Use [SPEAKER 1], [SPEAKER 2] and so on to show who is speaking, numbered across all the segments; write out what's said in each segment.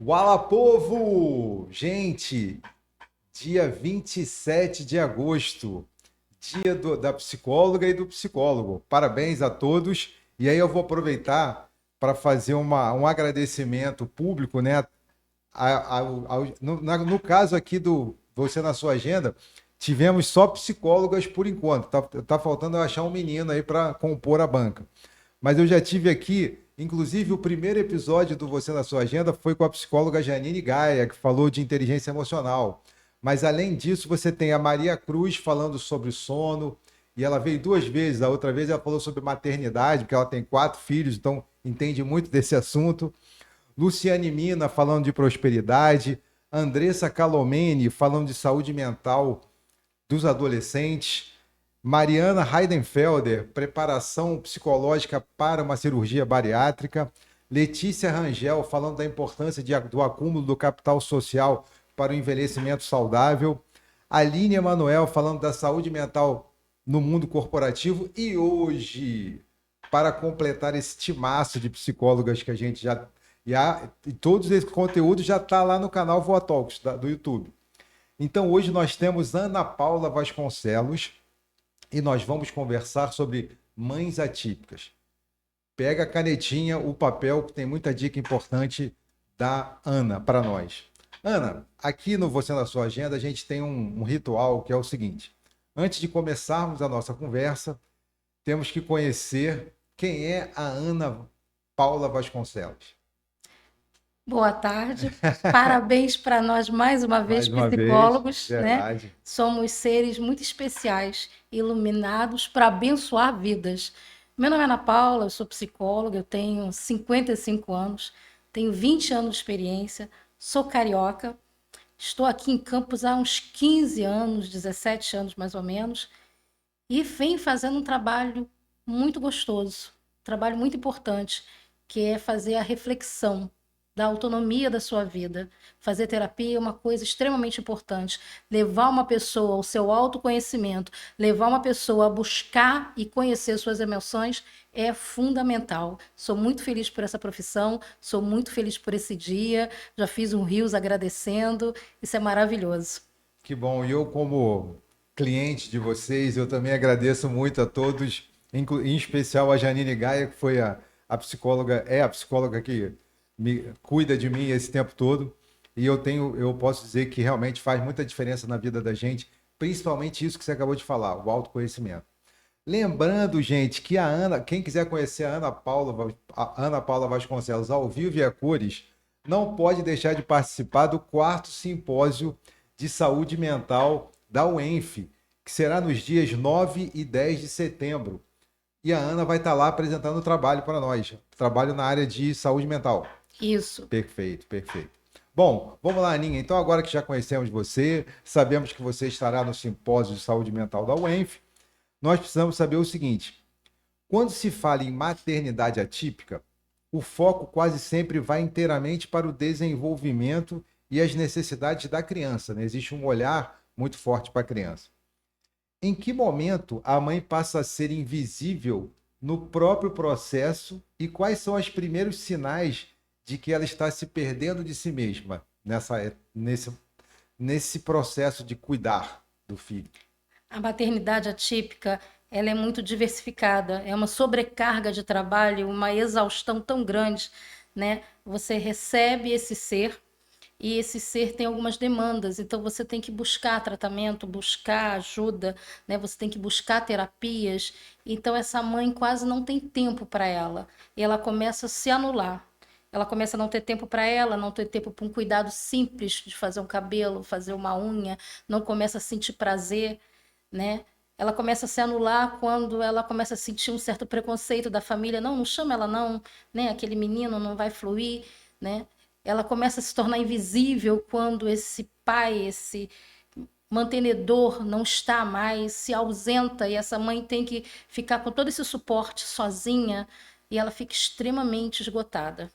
[SPEAKER 1] Wala povo! Gente, dia 27 de agosto, dia da psicóloga e do psicólogo. Parabéns a todos. E aí eu vou aproveitar para fazer um agradecimento público, né? No caso aqui do Você na Sua Agenda, tivemos só psicólogas por enquanto. Tá faltando eu achar um menino aí para compor a banca. Mas eu já tive aqui, inclusive o primeiro episódio do Você na Sua Agenda foi com a psicóloga Janine Gaia, que falou de inteligência emocional. Mas além disso, você tem a Maria Cruz falando sobre sono, e ela veio duas vezes. A outra vez ela falou sobre maternidade, porque ela tem quatro filhos, então entende muito desse assunto. Luciane Mina falando de prosperidade. Andressa Calomene falando de saúde mental dos adolescentes. Mariana Heidenfelder, preparação psicológica para uma cirurgia bariátrica. Letícia Rangel, falando da importância do acúmulo do capital social para o envelhecimento saudável. Aline Emanuel, falando da saúde mental no mundo corporativo. E hoje, para completar esse timaço de psicólogas que a gente e todos esses conteúdos já está lá no canal Voa Talks do YouTube. Então, hoje nós temos Ana Paula Vasconcelos e nós vamos conversar sobre mães atípicas. Pega a canetinha, o papel, que tem muita dica importante da Ana para nós. Ana, aqui no Você na Sua Agenda, a gente tem um ritual que é o seguinte: antes de começarmos a nossa conversa, temos que conhecer quem é a Ana Paula Vasconcelos.
[SPEAKER 2] Boa tarde, parabéns para nós mais uma vez,
[SPEAKER 1] Mais uma vez,
[SPEAKER 2] psicólogos, né?
[SPEAKER 1] verdade.
[SPEAKER 2] Somos seres muito especiais, iluminados para abençoar vidas. Meu nome é Ana Paula, eu sou psicóloga, eu tenho 55 anos, tenho 20 anos de experiência, sou carioca, estou aqui em Campos há uns 15 anos, 17 anos mais ou menos, e venho fazendo um trabalho muito gostoso, um trabalho muito importante, que é fazer a reflexão da autonomia da sua vida. Fazer terapia é uma coisa extremamente importante. Levar uma pessoa ao seu autoconhecimento, levar uma pessoa a buscar e conhecer suas emoções é fundamental. Sou muito feliz por essa profissão, sou muito feliz por esse dia. Já fiz um rios agradecendo. Isso é maravilhoso.
[SPEAKER 1] Que bom. E eu, como cliente de vocês, eu também agradeço muito a todos, em especial a Janine Gaia, que foi a psicóloga, é a psicóloga que cuida de mim esse tempo todo. E eu posso dizer que realmente faz muita diferença na vida da gente, principalmente isso que você acabou de falar, o autoconhecimento. Lembrando, gente, que a Ana, quem quiser conhecer a Ana Paula Vasconcelos ao vivo e a cores, não pode deixar de participar do quarto simpósio de saúde mental da UENF, que será nos dias 9 e 10 de setembro. E a Ana vai estar lá apresentando o trabalho para nós, trabalho na área de saúde mental.
[SPEAKER 2] Isso.
[SPEAKER 1] Perfeito, perfeito. Bom, vamos lá, Aninha. Então, agora que já conhecemos você, sabemos que você estará no simpósio de saúde mental da UENF, nós precisamos saber o seguinte: quando se fala em maternidade atípica, o foco quase sempre vai inteiramente para o desenvolvimento e as necessidades da criança, né? Existe um olhar muito forte para a criança. Em que momento a mãe passa a ser invisível no próprio processo e quais são os primeiros sinais de que ela está se perdendo de si mesma nesse processo de cuidar do filho?
[SPEAKER 2] A maternidade atípica, ela é muito diversificada, é uma sobrecarga de trabalho, uma exaustão tão grande, né? Você recebe esse ser e esse ser tem algumas demandas, então você tem que buscar tratamento, buscar ajuda, né? Você tem que buscar terapias. Então essa mãe quase não tem tempo para ela, e ela começa a se anular. Ela começa a não ter tempo para ela, não ter tempo para um cuidado simples de fazer um cabelo, fazer uma unha, não começa a sentir prazer, né? Ela começa a se anular quando ela começa a sentir um certo preconceito da família. Não, não chama ela não, né? Aquele menino não vai fluir, né? Ela começa a se tornar invisível quando esse pai, esse mantenedor não está mais, se ausenta e essa mãe tem que ficar com todo esse suporte sozinha e ela fica extremamente esgotada.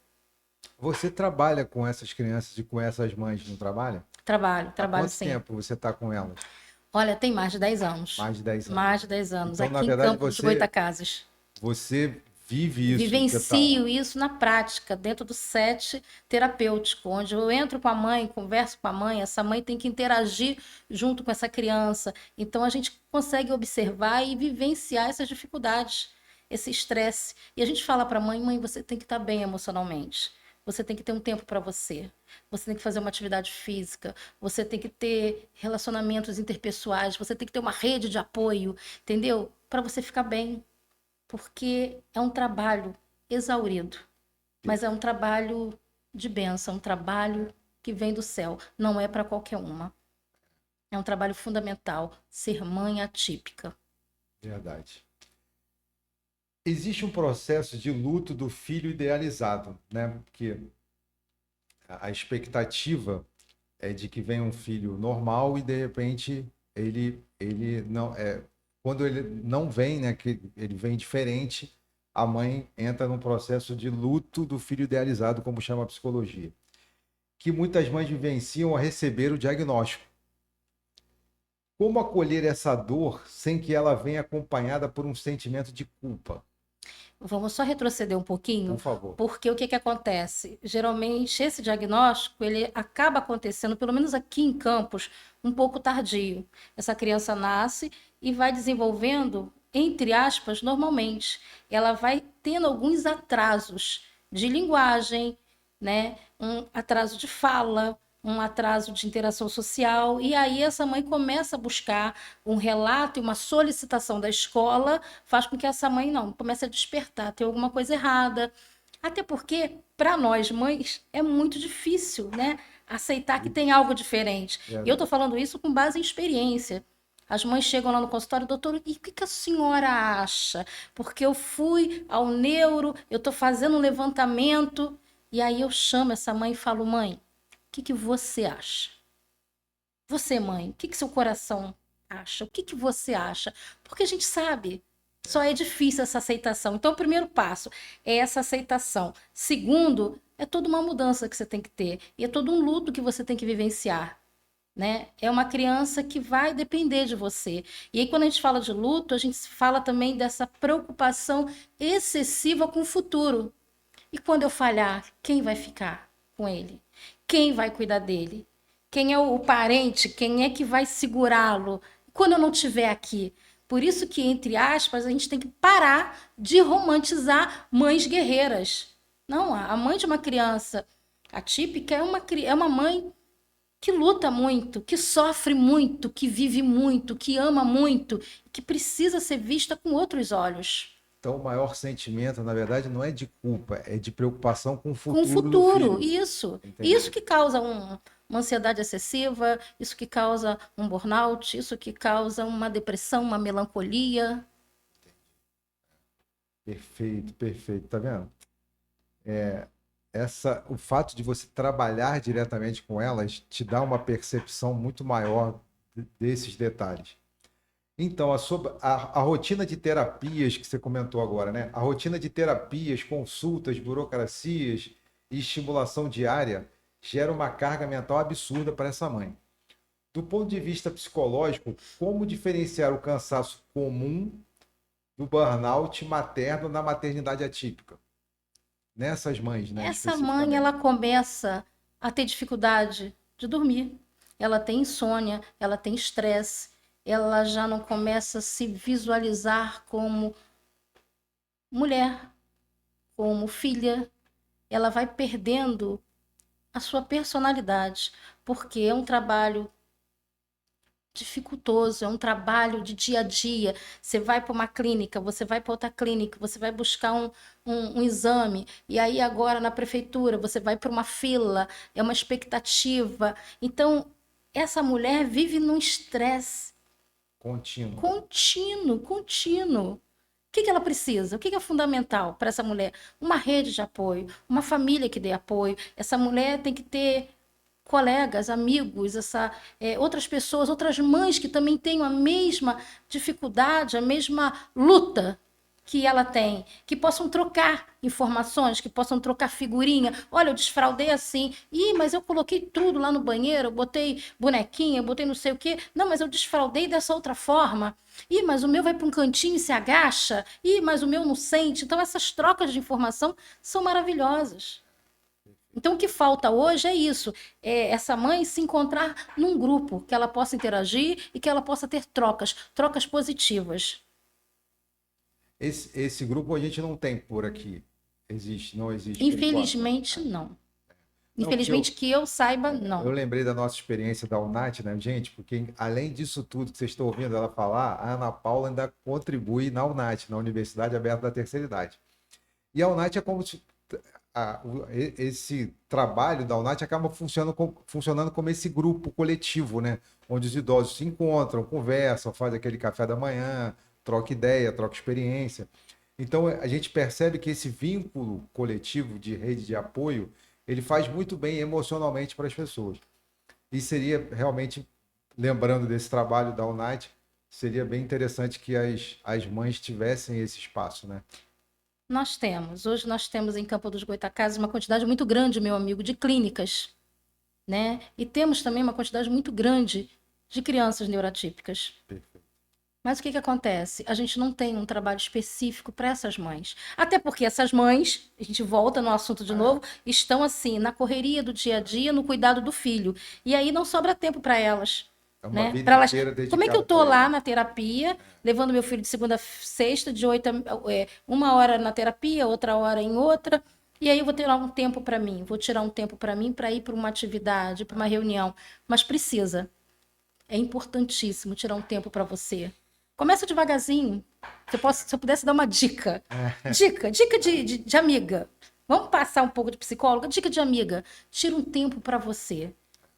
[SPEAKER 1] Você trabalha com essas crianças e com essas mães, não trabalha?
[SPEAKER 2] Trabalho,
[SPEAKER 1] Há
[SPEAKER 2] trabalho
[SPEAKER 1] quanto
[SPEAKER 2] sim.
[SPEAKER 1] tempo você está com elas?
[SPEAKER 2] Olha, tem mais de 10 anos.
[SPEAKER 1] Mais de 10 anos.
[SPEAKER 2] Mais de 10 anos,
[SPEAKER 1] Então, na
[SPEAKER 2] aqui em
[SPEAKER 1] verdade,
[SPEAKER 2] Campos dos Goytacazes.
[SPEAKER 1] você vive isso.
[SPEAKER 2] Vivencio isso na prática, dentro do set terapêutico, onde eu entro com a mãe, converso com a mãe, essa mãe tem que interagir junto com essa criança. Então a gente consegue observar e vivenciar essas dificuldades, esse estresse. E a gente fala para a mãe, mãe, você tem que estar bem emocionalmente. Você tem que ter um tempo para você. Você tem que fazer uma atividade física. Você tem que ter relacionamentos interpessoais. Você tem que ter uma rede de apoio, entendeu? Para você ficar bem. Porque é um trabalho exaurido, mas é um trabalho de bênção, um trabalho que vem do céu. Não é para qualquer uma. É um trabalho fundamental, ser mãe atípica.
[SPEAKER 1] Verdade. Existe um processo de luto do filho idealizado, né? Porque a expectativa é de que venha um filho normal e de repente ele não é, quando ele não vem, né, que ele vem diferente, a mãe entra num processo de luto do filho idealizado, como chama a psicologia, que muitas mães vivenciam ao receber o diagnóstico. Como acolher essa dor sem que ela venha acompanhada por um sentimento de culpa?
[SPEAKER 2] Vamos só retroceder um pouquinho,
[SPEAKER 1] Por favor.
[SPEAKER 2] porque o que acontece? Geralmente, esse diagnóstico, ele acaba acontecendo, pelo menos aqui em Campos, um pouco tardio. Essa criança nasce e vai desenvolvendo, entre aspas, normalmente. Ela vai tendo alguns atrasos de linguagem, né? Um atraso de fala, um atraso de interação social, e aí essa mãe começa a buscar um relato e uma solicitação da escola, faz com que essa mãe não comece a despertar, tem alguma coisa errada. Até porque, para nós mães, é muito difícil, né, aceitar que tem algo diferente. E eu estou falando isso com base em experiência. As mães chegam lá no consultório, doutor, e o que a senhora acha? Porque eu fui ao neuro, eu estou fazendo um levantamento, e aí eu chamo essa mãe e falo, mãe, o que você acha? Você, mãe, o que seu coração acha? O que você acha? Porque a gente sabe, só é difícil essa aceitação. Então, o primeiro passo é essa aceitação. Segundo, é toda uma mudança que você tem que ter. E é todo um luto que você tem que vivenciar. Né? É uma criança que vai depender de você. E aí, quando a gente fala de luto, a gente fala também dessa preocupação excessiva com o futuro. E quando eu falhar, quem vai ficar com ele? Quem vai cuidar dele? Quem é o parente? Quem é que vai segurá-lo quando eu não estiver aqui? Por isso que, entre aspas, a gente tem que parar de romantizar mães guerreiras. Não, a mãe de uma criança atípica é uma mãe que luta muito, que sofre muito, que vive muito, que ama muito, que precisa ser vista com outros olhos.
[SPEAKER 1] Então, o maior sentimento, na verdade, não é de culpa, é de preocupação com o
[SPEAKER 2] Com o
[SPEAKER 1] futuro do
[SPEAKER 2] futuro,
[SPEAKER 1] filho.
[SPEAKER 2] isso.
[SPEAKER 1] Entendi.
[SPEAKER 2] Isso que causa uma ansiedade excessiva, isso que causa um burnout, isso que causa uma depressão, uma melancolia.
[SPEAKER 1] Perfeito, perfeito. Tá vendo? O fato de você trabalhar diretamente com elas te dá uma percepção muito maior desses detalhes. Então, a rotina de terapias que você comentou agora, né? A rotina de terapias, consultas, burocracias e estimulação diária gera uma carga mental absurda para essa mãe. Do ponto de vista psicológico, como diferenciar o cansaço comum do burnout materno na maternidade atípica? Nessas mães, né?
[SPEAKER 2] Essa mãe, ela começa a ter dificuldade de dormir. Ela tem insônia, ela tem estresse, ela já não começa a se visualizar como mulher, como filha. Ela vai perdendo a sua personalidade, porque é um trabalho dificultoso, é um trabalho de dia a dia. Você vai para uma clínica, você vai para outra clínica, você vai buscar um exame, e aí agora na prefeitura você vai para uma fila, é uma expectativa. Então, essa mulher vive num estresse
[SPEAKER 1] Contínuo.
[SPEAKER 2] contínuo. O que ela precisa? O que é fundamental para essa mulher? Uma rede de apoio, uma família que dê apoio. Essa mulher tem que ter colegas, amigos, outras pessoas, outras mães que também tenham a mesma dificuldade, a mesma luta. que ela tem, que possam trocar informações, que possam trocar figurinha. Olha, eu desfraldei assim. Ih, mas eu coloquei tudo lá no banheiro, eu botei bonequinha, eu botei não sei o quê. Não, mas eu desfraldei dessa outra forma. Ih, mas o meu vai para um cantinho e se agacha. Ih, mas o meu não sente. Então, essas trocas de informação são maravilhosas. Então, o que falta hoje é isso: é essa mãe se encontrar num grupo, que ela possa interagir e que ela possa ter trocas, trocas positivas.
[SPEAKER 1] Esse grupo a gente não tem por aqui. Não existe por enquanto.
[SPEAKER 2] Infelizmente, não.
[SPEAKER 1] Não, porque
[SPEAKER 2] Infelizmente, que eu saiba,
[SPEAKER 1] eu
[SPEAKER 2] não.
[SPEAKER 1] lembrei da nossa experiência da UNAT, né, gente? Porque além disso tudo que vocês estão ouvindo ela falar, a Ana Paula ainda contribui na UNAT, na Universidade Aberta da Terceira Idade. E a UNAT é como se esse trabalho da UNAT acaba funcionando como esse grupo coletivo, né? Onde os idosos se encontram, conversam, fazem aquele café da manhã, troca ideia, troca experiência. Então a gente percebe que esse vínculo coletivo de rede de apoio, ele faz muito bem emocionalmente para as pessoas. E seria realmente, lembrando desse trabalho da UNAT, seria bem interessante que as mães tivessem esse espaço, né?
[SPEAKER 2] Hoje nós temos em Campo dos Goytacazes uma quantidade muito grande, meu amigo, de clínicas, né? E temos também uma quantidade muito grande de crianças neurotípicas.
[SPEAKER 1] Perfeito.
[SPEAKER 2] Mas o que que acontece? A gente não tem um trabalho específico para essas mães. Até porque essas mães, a gente volta no assunto de novo, estão assim, na correria do dia a dia, no cuidado do filho. E aí não sobra tempo para elas.
[SPEAKER 1] É uma
[SPEAKER 2] Né?
[SPEAKER 1] vida
[SPEAKER 2] Para elas,
[SPEAKER 1] inteira
[SPEAKER 2] como é que eu
[SPEAKER 1] dedicada
[SPEAKER 2] tô
[SPEAKER 1] para
[SPEAKER 2] lá
[SPEAKER 1] ele.
[SPEAKER 2] na terapia, levando meu filho de segunda a sexta, de 8 uma hora na terapia, outra hora em outra, e aí eu vou ter lá um tempo para mim, vou tirar um tempo para mim para ir para uma atividade, para uma reunião, mas precisa. É importantíssimo tirar um tempo para você. Começa devagarzinho. Se eu pudesse dar uma dica. Dica de amiga. Vamos passar um pouco de psicóloga? Dica de amiga. Tira um tempo para você.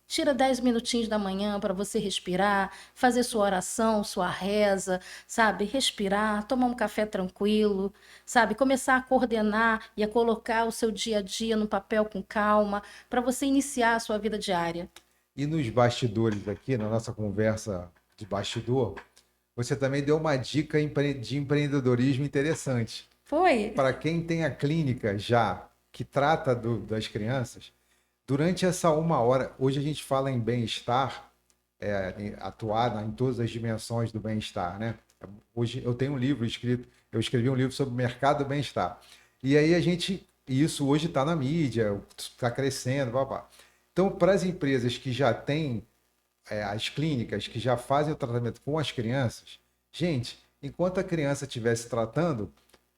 [SPEAKER 2] Tira 10 minutinhos da manhã para você respirar, fazer sua oração, sua reza, sabe? Respirar, tomar um café tranquilo, sabe? Começar a coordenar e a colocar o seu dia a dia no papel com calma, para você iniciar a sua vida diária.
[SPEAKER 1] E nos bastidores aqui, na nossa conversa de bastidor, você também deu uma dica de empreendedorismo interessante.
[SPEAKER 2] Foi?
[SPEAKER 1] Para quem tem a clínica já que trata das crianças, durante essa uma hora, hoje a gente fala em bem-estar, em atuar em todas as dimensões do bem-estar, né? Hoje eu tenho um livro escrito, eu escrevi um livro sobre o mercado do bem-estar. E aí e isso hoje está na mídia, está crescendo, papá. Então, para as empresas que já têm as clínicas, que já fazem o tratamento com as crianças, gente, enquanto a criança estiver se tratando,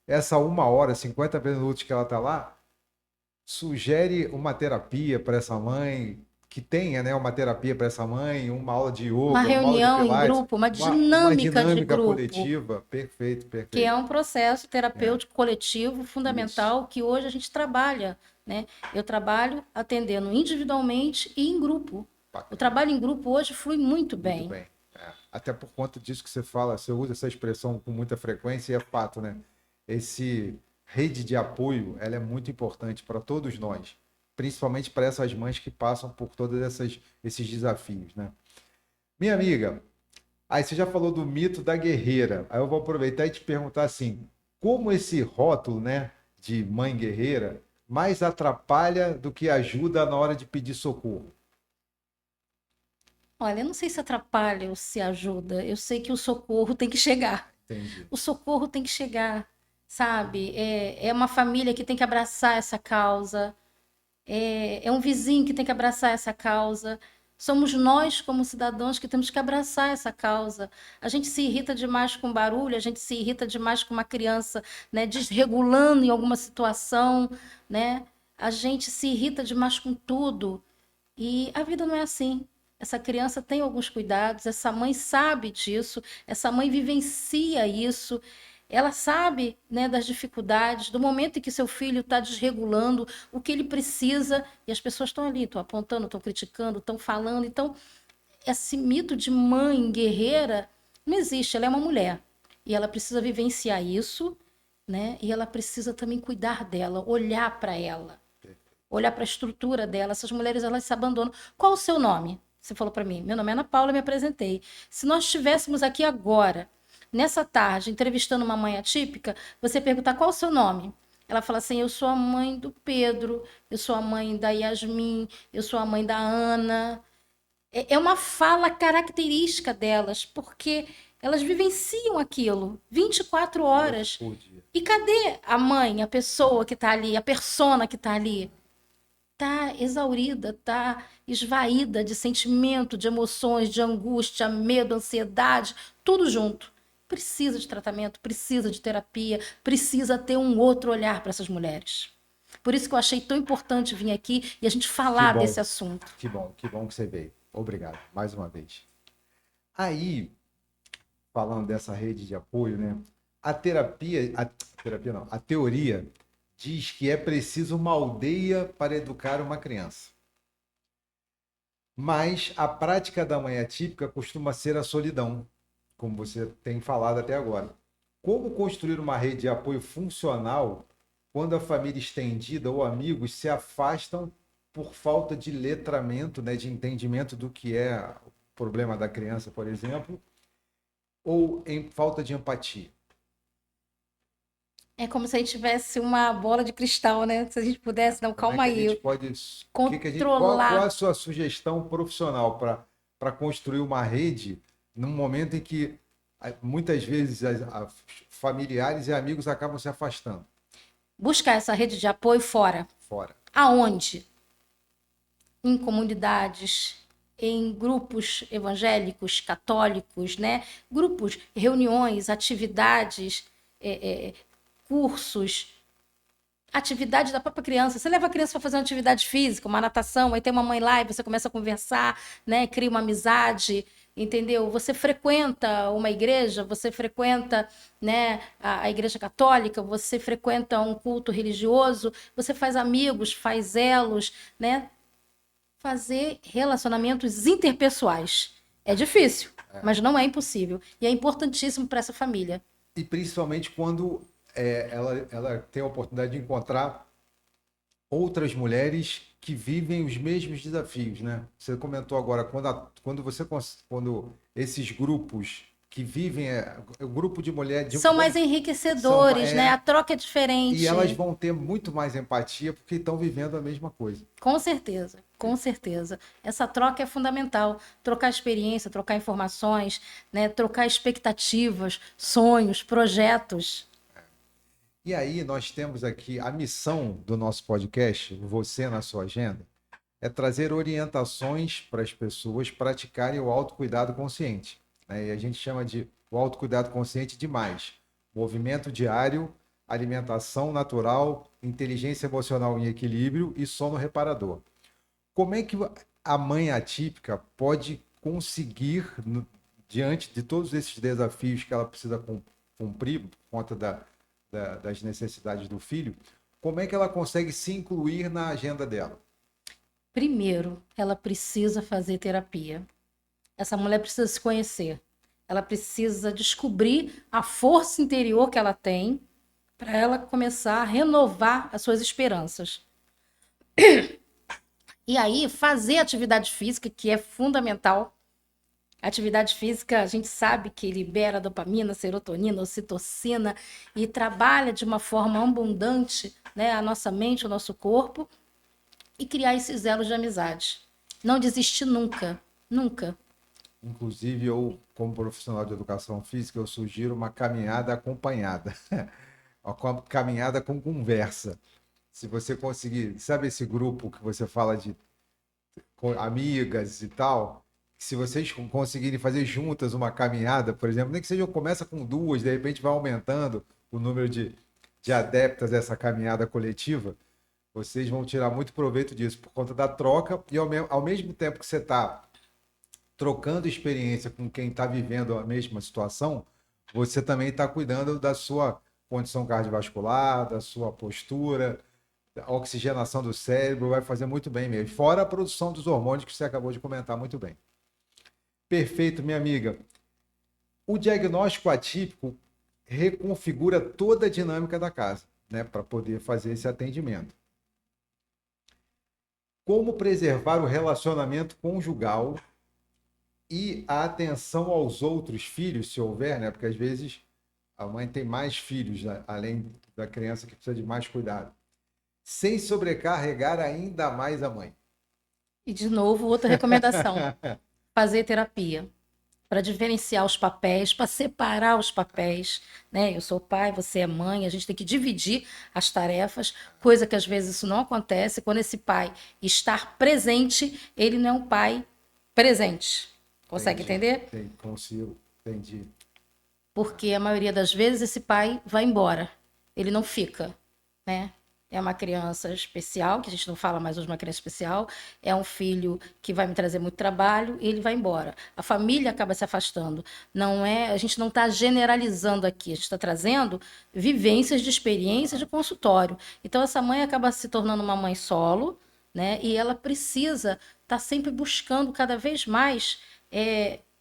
[SPEAKER 1] essa uma hora, 50 minutos que ela está lá, sugere uma terapia para essa mãe, que tenha, né, uma terapia para essa mãe, uma aula de
[SPEAKER 2] Uma
[SPEAKER 1] yoga, uma aula de
[SPEAKER 2] reunião em
[SPEAKER 1] pilates,
[SPEAKER 2] grupo, uma
[SPEAKER 1] uma
[SPEAKER 2] dinâmica de
[SPEAKER 1] dinâmica
[SPEAKER 2] grupo,
[SPEAKER 1] coletiva. Perfeito,
[SPEAKER 2] que é
[SPEAKER 1] perfeito.
[SPEAKER 2] um processo
[SPEAKER 1] É,
[SPEAKER 2] terapêutico coletivo
[SPEAKER 1] isso.
[SPEAKER 2] fundamental que hoje a gente trabalha, né? Eu trabalho atendendo individualmente e em grupo. O
[SPEAKER 1] Bacana.
[SPEAKER 2] trabalho em grupo hoje flui muito
[SPEAKER 1] Muito
[SPEAKER 2] bem.
[SPEAKER 1] bem. Até por conta disso que você fala, você usa essa expressão com muita frequência e é fato, né? Esse rede de apoio, ela é muito importante para todos nós, principalmente para essas mães que passam por todos esses desafios, né? Minha amiga, aí você já falou do mito da guerreira. Aí eu vou aproveitar e te perguntar assim, como esse rótulo, né, de mãe guerreira mais atrapalha do que ajuda na hora de pedir socorro?
[SPEAKER 2] Olha, eu não sei se atrapalha ou se ajuda. Eu sei que o socorro tem que chegar.
[SPEAKER 1] Entendi.
[SPEAKER 2] O socorro tem que chegar, sabe? É uma família que tem que abraçar essa causa. É um vizinho que tem que abraçar essa causa. Somos nós, como cidadãos, que temos que abraçar essa causa. A gente se irrita demais com barulho, a gente se irrita demais com uma criança, né, desregulando em alguma situação, né? A gente se irrita demais com tudo. E a vida não é assim. Essa criança tem alguns cuidados, essa mãe sabe disso, essa mãe vivencia isso, ela sabe, né, das dificuldades, do momento em que seu filho está desregulando, o que ele precisa, e as pessoas estão ali, estão apontando, estão criticando, estão falando. Então, esse mito de mãe guerreira não existe, ela é uma mulher. E ela precisa vivenciar isso, né? E ela precisa também cuidar dela, olhar para ela, olhar para a estrutura dela. Essas mulheres, elas se abandonam. Qual o seu nome? Você falou para mim. Meu nome é Ana Paula, me apresentei. Se nós estivéssemos aqui agora, nessa tarde, entrevistando uma mãe atípica, você perguntar qual o seu nome. Ela fala assim: eu sou a mãe do Pedro, eu sou a mãe da Yasmin, eu sou a mãe da Ana. É uma fala característica delas, porque elas vivenciam aquilo 24
[SPEAKER 1] Horas
[SPEAKER 2] horas.
[SPEAKER 1] por dia.
[SPEAKER 2] E cadê a mãe, a pessoa que está ali, a persona que está ali? Tá exaurida, tá esvaída de sentimento, de emoções, de angústia, medo, ansiedade, tudo junto. Precisa de tratamento, precisa de terapia, precisa ter um outro olhar para essas mulheres. Por isso que eu achei tão importante vir aqui e a gente
[SPEAKER 1] Que
[SPEAKER 2] falar
[SPEAKER 1] bom,
[SPEAKER 2] desse assunto.
[SPEAKER 1] que bom que você veio. Obrigado, mais uma vez. Aí, falando dessa rede de apoio, né? A terapia não, a teoria diz que é preciso uma aldeia para educar uma criança. Mas a prática da mãe atípica costuma ser a solidão, como você tem falado até agora. Como construir uma rede de apoio funcional quando a família estendida ou amigos se afastam por falta de letramento, né, de entendimento do que é o problema da criança, por exemplo, ou em falta de empatia?
[SPEAKER 2] É como se a gente tivesse uma bola de cristal, né? Se a gente pudesse, não,
[SPEAKER 1] Como é
[SPEAKER 2] calma
[SPEAKER 1] que a gente
[SPEAKER 2] aí,
[SPEAKER 1] pode, qual a
[SPEAKER 2] controlar.
[SPEAKER 1] sua sugestão profissional para construir uma rede num momento em que muitas vezes familiares e amigos acabam se afastando
[SPEAKER 2] Buscar essa rede de apoio fora.
[SPEAKER 1] fora?
[SPEAKER 2] Aonde? Em comunidades, em grupos evangélicos, católicos, né? Grupos, reuniões, atividades, cursos, atividade da própria criança. Você leva a criança para fazer uma atividade física, uma natação, aí tem uma mãe lá e você começa a conversar, né? Cria uma amizade, entendeu? Você frequenta uma igreja, você frequenta, né, a igreja católica, você frequenta um culto religioso, você faz amigos, faz elos, né? Fazer relacionamentos interpessoais. É difícil, mas não é impossível. E é importantíssimo para essa família.
[SPEAKER 1] E principalmente quando ela tem a oportunidade de encontrar outras mulheres que vivem os mesmos desafios, né? Você comentou agora quando esses grupos que vivem o grupo de mulheres
[SPEAKER 2] São mais
[SPEAKER 1] são
[SPEAKER 2] enriquecedores, né? A troca é
[SPEAKER 1] e elas
[SPEAKER 2] diferente.
[SPEAKER 1] vão ter muito mais empatia porque estão vivendo a mesma coisa.
[SPEAKER 2] Com certeza, com certeza. Essa troca é fundamental. Trocar experiência, trocar informações, né? Trocar expectativas, sonhos, projetos.
[SPEAKER 1] E aí nós temos aqui a missão do nosso podcast, Você na Sua Agenda, é trazer orientações para as pessoas praticarem o autocuidado consciente, né? E a gente chama de o autocuidado consciente de mais. Movimento diário, alimentação natural, inteligência emocional em equilíbrio e sono reparador. Como é que a mãe atípica pode conseguir, diante de todos esses desafios que ela precisa cumprir por conta das necessidades do filho, como é que ela consegue se incluir na agenda dela?
[SPEAKER 2] Primeiro, ela precisa fazer terapia. Essa mulher precisa se conhecer. Ela precisa descobrir a força interior que ela tem para ela começar a renovar as suas esperanças. E aí, fazer atividade física, que é fundamental. A atividade física, a gente sabe que libera dopamina, serotonina, ocitocina e trabalha de uma forma abundante, né, a nossa mente, o nosso corpo e criar esses elos de amizade. Não desistir nunca, nunca.
[SPEAKER 1] Inclusive, eu, como profissional de educação física, eu sugiro uma caminhada acompanhada, uma caminhada com conversa. Se você conseguir, sabe esse grupo que você fala de com amigas e tal, se vocês conseguirem fazer juntas uma caminhada, por exemplo, nem que seja começa com duas, de repente vai aumentando o número de adeptas dessa caminhada coletiva, vocês vão tirar muito proveito disso por conta da troca e ao mesmo tempo que você está trocando experiência com quem está vivendo a mesma situação, você também está cuidando da sua condição cardiovascular, da sua postura, a oxigenação do cérebro, vai fazer muito bem mesmo. Fora a produção dos hormônios que você acabou de comentar muito bem. Perfeito, minha amiga. O diagnóstico atípico reconfigura toda a dinâmica da casa, né, para poder fazer esse atendimento. Como preservar o relacionamento conjugal E a atenção aos outros filhos, se houver, né? Porque às vezes a mãe tem mais filhos, né? Além da criança que precisa de mais cuidado. Sem sobrecarregar ainda mais a mãe.
[SPEAKER 2] E, de novo, outra recomendação: fazer terapia. Para diferenciar os papéis, para separar os papéis, né? Eu sou pai, você é mãe, a gente tem que dividir as tarefas, coisa que às vezes isso não acontece. Quando esse pai estar presente, ele não é um pai presente. Consegue
[SPEAKER 1] Entendi.
[SPEAKER 2] entender?
[SPEAKER 1] Consigo. Entendi.
[SPEAKER 2] Porque a maioria das vezes esse pai vai embora, ele não fica, né? É uma criança especial, que a gente não fala mais hoje uma criança especial, é um filho que vai me trazer muito trabalho e ele vai embora. A família acaba se afastando. Não é, a gente não está generalizando aqui, a gente está trazendo vivências de experiências de consultório. Então essa mãe acaba se tornando uma mãe solo, né? E ela precisa estar sempre buscando cada vez mais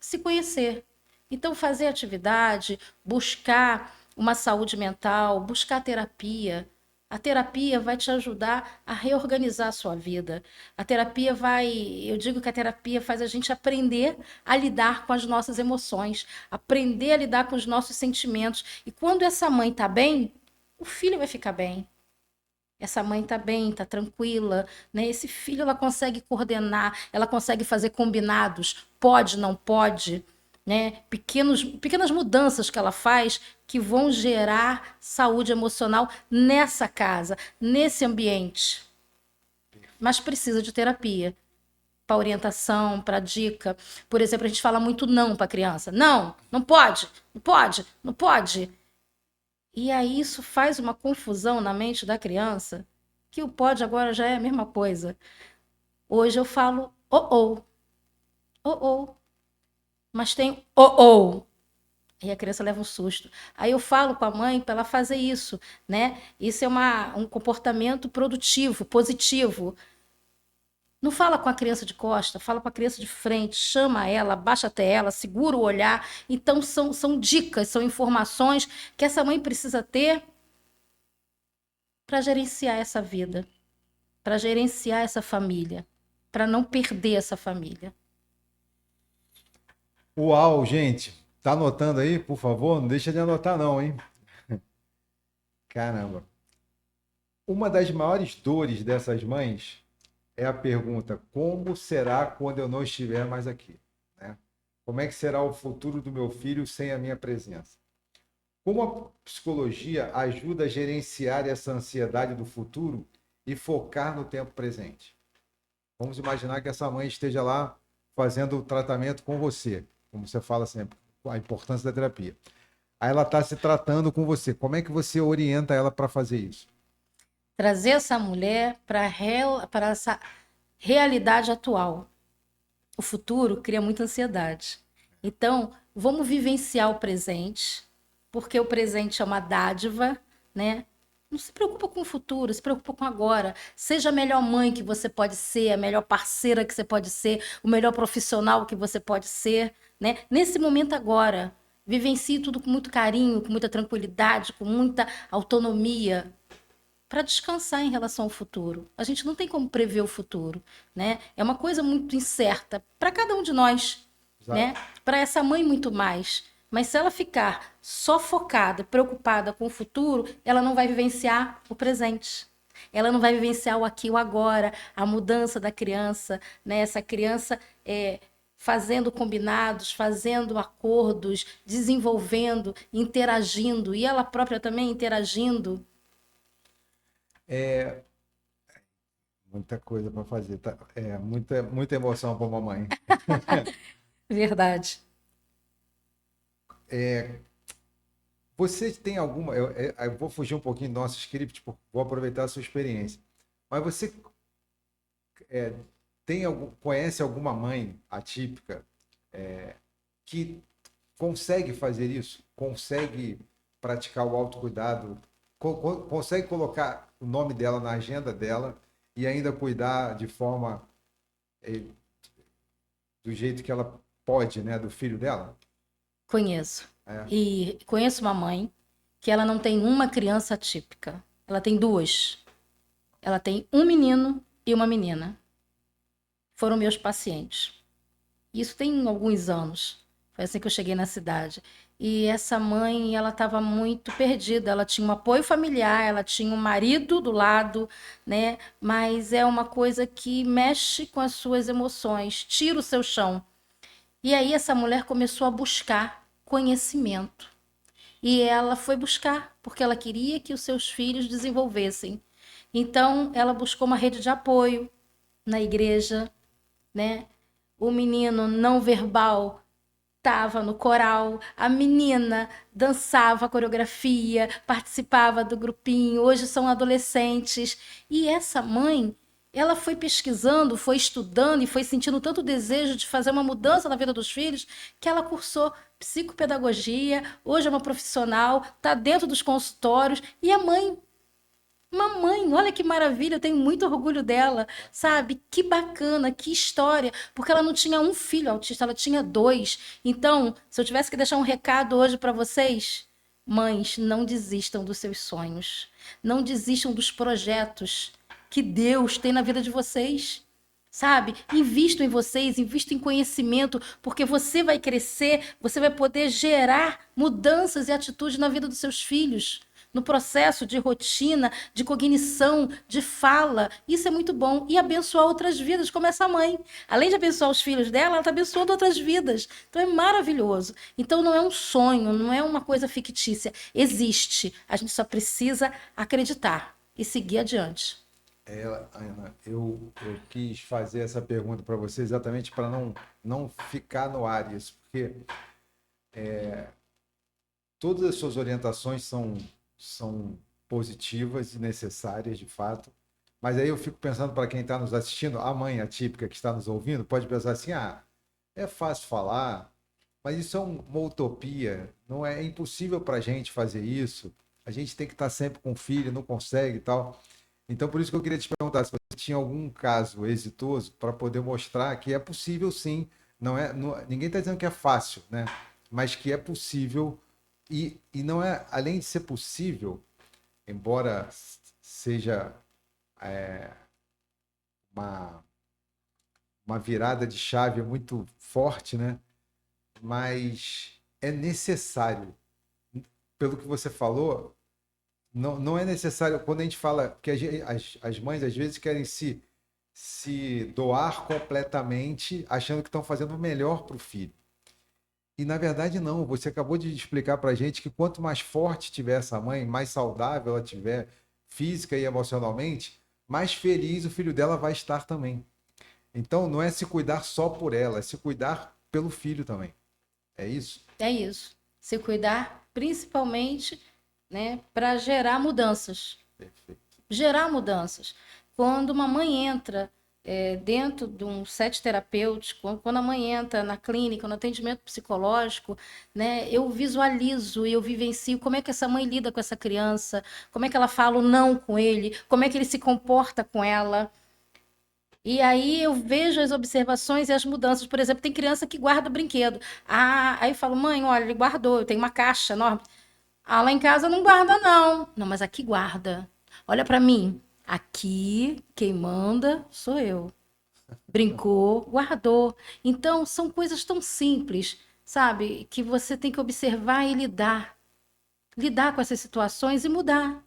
[SPEAKER 2] se conhecer. Então, fazer atividade, buscar uma saúde mental, buscar terapia. A terapia vai te ajudar a reorganizar a sua vida. A terapia vai. Eu digo que a terapia faz a gente aprender a lidar com as nossas emoções, aprender a lidar com os nossos sentimentos. E quando essa mãe está bem, o filho vai ficar bem. Essa mãe está bem, está tranquila, né? Esse filho ela consegue coordenar, ela consegue fazer combinados, pode, não pode, né? Pequenas mudanças que ela faz que vão gerar saúde emocional nessa casa, nesse ambiente. Mas precisa de terapia, para orientação, para dica. Por exemplo, a gente fala muito não para a criança. Não, não pode, não pode, não pode. E aí isso faz uma confusão na mente da criança, que o pode agora já é a mesma coisa. Hoje eu falo oh, mas tem oh. E a criança leva um susto. Aí eu falo com a mãe para ela fazer isso, né? Isso é um comportamento produtivo, positivo. Não fala com a criança de costa, fala com a criança de frente, chama ela, baixa até ela, segura o olhar. Então são dicas, são informações que essa mãe precisa ter para gerenciar essa vida, para gerenciar essa família, para não perder essa família.
[SPEAKER 1] Uau, gente. Tá anotando aí, por favor? Não deixa de anotar, não, hein? Caramba. Uma das maiores dores dessas mães é a pergunta: como será quando eu não estiver mais aqui? Né? Como é que será o futuro do meu filho sem a minha presença? Como a psicologia ajuda a gerenciar essa ansiedade do futuro e focar no tempo presente? Vamos imaginar que essa mãe esteja lá fazendo o tratamento com você, como você fala sempre, a importância da terapia. Aí ela está se tratando com você. Como é que você orienta ela para fazer isso?
[SPEAKER 2] Trazer essa mulher para essa realidade atual. O futuro cria muita ansiedade. Então, vamos vivenciar o presente, porque o presente é uma dádiva, né? Não se preocupa com o futuro, se preocupa com agora. Seja a melhor mãe que você pode ser, a melhor parceira que você pode ser, o melhor profissional que você pode ser, né? Nesse momento agora, vivencie tudo com muito carinho, com muita tranquilidade, com muita autonomia, para descansar em relação ao futuro. A gente não tem como prever o futuro, né? É uma coisa muito incerta para cada um de nós,
[SPEAKER 1] Exato.
[SPEAKER 2] né? Para essa mãe muito mais. Mas se ela ficar só focada, preocupada com o futuro, ela não vai vivenciar o presente. Ela não vai vivenciar o aqui e o agora, a mudança da criança, né? Essa criança fazendo combinados, fazendo acordos, desenvolvendo, interagindo, e ela própria também interagindo.
[SPEAKER 1] Muita coisa para fazer, tá? Muita emoção para mamãe.
[SPEAKER 2] Verdade.
[SPEAKER 1] Você tem alguma. Eu vou fugir um pouquinho do nosso script, vou aproveitar a sua experiência. Mas você é, conhece alguma mãe atípica que consegue fazer isso? Consegue praticar o autocuidado? Consegue colocar o nome dela na agenda dela e ainda cuidar de forma do jeito que ela pode, né, do filho dela?
[SPEAKER 2] Conheço.
[SPEAKER 1] É.
[SPEAKER 2] E conheço uma mãe que ela não tem uma criança atípica. Ela tem duas. Ela tem um menino e uma menina. Foram meus pacientes. Isso tem alguns anos. Foi assim que eu cheguei na cidade. E essa mãe, ela estava muito perdida. Ela tinha um apoio familiar, ela tinha um marido do lado, né? Mas é uma coisa que mexe com as suas emoções, tira o seu chão. E aí essa mulher começou a buscar conhecimento. E ela foi buscar, porque ela queria que os seus filhos desenvolvessem. Então, ela buscou uma rede de apoio na igreja, né? O menino não verbal estava no coral, a menina dançava a coreografia, participava do grupinho, hoje são adolescentes. E essa mãe, ela foi pesquisando, foi estudando e foi sentindo tanto desejo de fazer uma mudança na vida dos filhos, que ela cursou psicopedagogia, hoje é uma profissional, está dentro dos consultórios, e a mãe, mamãe, olha que maravilha, eu tenho muito orgulho dela, sabe? Que bacana, que história, porque ela não tinha um filho autista, ela tinha dois. Então, se eu tivesse que deixar um recado hoje para vocês, mães, não desistam dos seus sonhos, não desistam dos projetos que Deus tem na vida de vocês. Sabe? Invisto em vocês, invisto em conhecimento, porque você vai crescer, você vai poder gerar mudanças e atitudes na vida dos seus filhos, no processo de rotina, de cognição, de fala. Isso é muito bom. E abençoar outras vidas, como essa mãe. Além de abençoar os filhos dela, ela está abençoando outras vidas. Então é maravilhoso. Então não é um sonho, não é uma coisa fictícia. Existe. A gente só precisa acreditar e seguir adiante.
[SPEAKER 1] Ana, eu quis fazer essa pergunta para você exatamente para não ficar no ar isso, porque todas as suas orientações são positivas e necessárias, de fato. Mas aí eu fico pensando para quem está nos assistindo, a mãe atípica que está nos ouvindo, pode pensar assim: ah, é fácil falar, mas isso é uma utopia, não é, é impossível para a gente fazer isso. A gente tem que estar sempre com o filho, não consegue e tal. Então, por isso que eu queria te perguntar se você tinha algum caso exitoso para poder mostrar que é possível sim. Ninguém está dizendo que é fácil, né? Mas que é possível e não é, além de ser possível, embora seja uma, uma virada de chave muito forte, né? Mas é necessário. Pelo que você falou, não é necessário. Quando a gente fala que as mães às vezes querem se doar completamente, achando que estão fazendo o melhor para o filho. E na verdade não, você acabou de explicar para a gente que quanto mais forte tiver essa mãe, mais saudável ela tiver física e emocionalmente, mais feliz o filho dela vai estar também. Então não é se cuidar só por ela, é se cuidar pelo filho também. É isso?
[SPEAKER 2] É isso. Se cuidar, principalmente, né, para gerar mudanças.
[SPEAKER 1] Perfeito.
[SPEAKER 2] Gerar mudanças. Quando uma mãe entra dentro de um set terapêutico, quando a mãe entra na clínica, no atendimento psicológico, né, eu visualizo e eu vivencio como é que essa mãe lida com essa criança, como é que ela fala o não com ele, como é que ele se comporta com ela. E aí eu vejo as observações e as mudanças. Por exemplo, tem criança que guarda o brinquedo. Ah, aí eu falo, mãe, olha, ele guardou, eu tenho uma caixa enorme. Ah, lá em casa não guarda, não. Não, mas aqui guarda. Olha pra mim. Aqui, quem manda sou eu. Brincou, guardou. Então, são coisas tão simples, sabe? Que você tem que observar e lidar. Lidar com essas situações e mudar.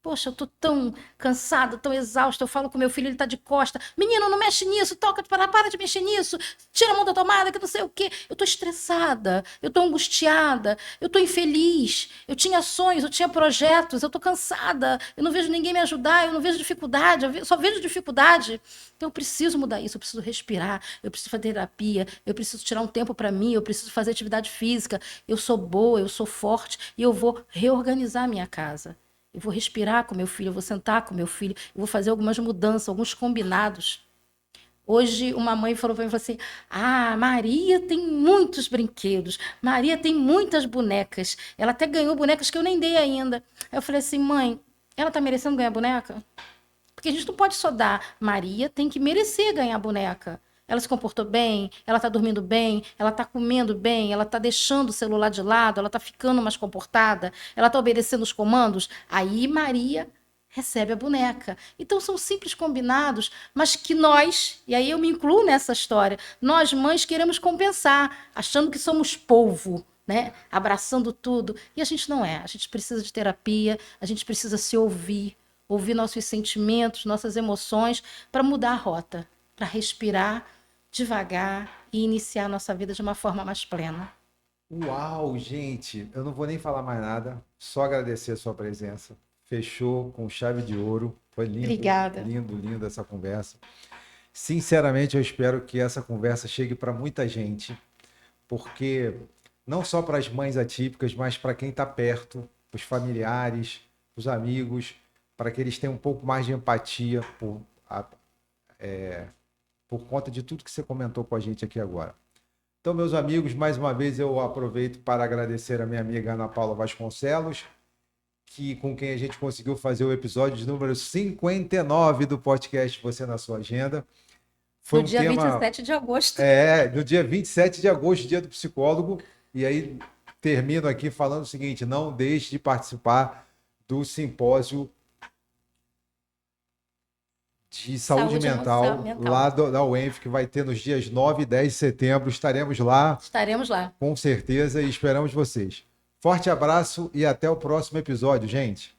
[SPEAKER 2] Poxa, eu tô tão cansada, tão exausta. Eu falo com meu filho, ele tá de costa. Menino, não mexe nisso, toca, para de mexer nisso. Tira a mão da tomada, que não sei o quê. Eu tô estressada, eu tô angustiada, eu tô infeliz. Eu tinha sonhos, eu tinha projetos, eu tô cansada. Eu não vejo ninguém me ajudar, eu não vejo dificuldade, só vejo dificuldade. Então eu preciso mudar isso, eu preciso respirar, eu preciso fazer terapia, eu preciso tirar um tempo para mim, eu preciso fazer atividade física. Eu sou boa, eu sou forte e eu vou reorganizar a minha casa. Eu vou respirar com meu filho, eu vou sentar com meu filho, eu vou fazer algumas mudanças, alguns combinados. Hoje, uma mãe falou para mim, falou assim, ah, Maria tem muitos brinquedos, Maria tem muitas bonecas, ela até ganhou bonecas que eu nem dei ainda. Aí eu falei assim, mãe, ela tá merecendo ganhar boneca? Porque a gente não pode só dar, Maria tem que merecer ganhar boneca. Ela se comportou bem, ela está dormindo bem, ela está comendo bem, ela está deixando o celular de lado, ela está ficando mais comportada, ela está obedecendo os comandos. Aí Maria recebe a boneca. Então são simples combinados, mas que nós, e aí eu me incluo nessa história, nós mães queremos compensar, achando que somos polvo, né? Abraçando tudo. E a gente não é. A gente precisa de terapia, a gente precisa se ouvir, ouvir nossos sentimentos, nossas emoções, para mudar a rota, para respirar devagar e iniciar a nossa vida de uma forma mais plena.
[SPEAKER 1] Uau, gente, eu não vou nem falar mais nada, só agradecer a sua presença. Fechou com chave de ouro. Foi lindo,
[SPEAKER 2] Obrigada.
[SPEAKER 1] lindo, lindo essa conversa. Sinceramente, eu espero que essa conversa chegue para muita gente, porque não só para as mães atípicas, mas para quem está perto, os familiares, os amigos, para que eles tenham um pouco mais de empatia por conta de tudo que você comentou com a gente aqui agora. Então, meus amigos, mais uma vez eu aproveito para agradecer a minha amiga Ana Paula Vasconcelos, com quem a gente conseguiu fazer o episódio de número 59 do podcast Você na Sua Agenda. Foi
[SPEAKER 2] no dia 27 de agosto.
[SPEAKER 1] No dia 27 de agosto, dia do psicólogo. E aí termino aqui falando o seguinte: não deixe de participar do simpósio de saúde mental lá da UENF, que vai ter nos dias 9 e 10 de setembro. Estaremos lá.
[SPEAKER 2] Estaremos lá.
[SPEAKER 1] Com certeza, e esperamos vocês. Forte abraço e até o próximo episódio, gente.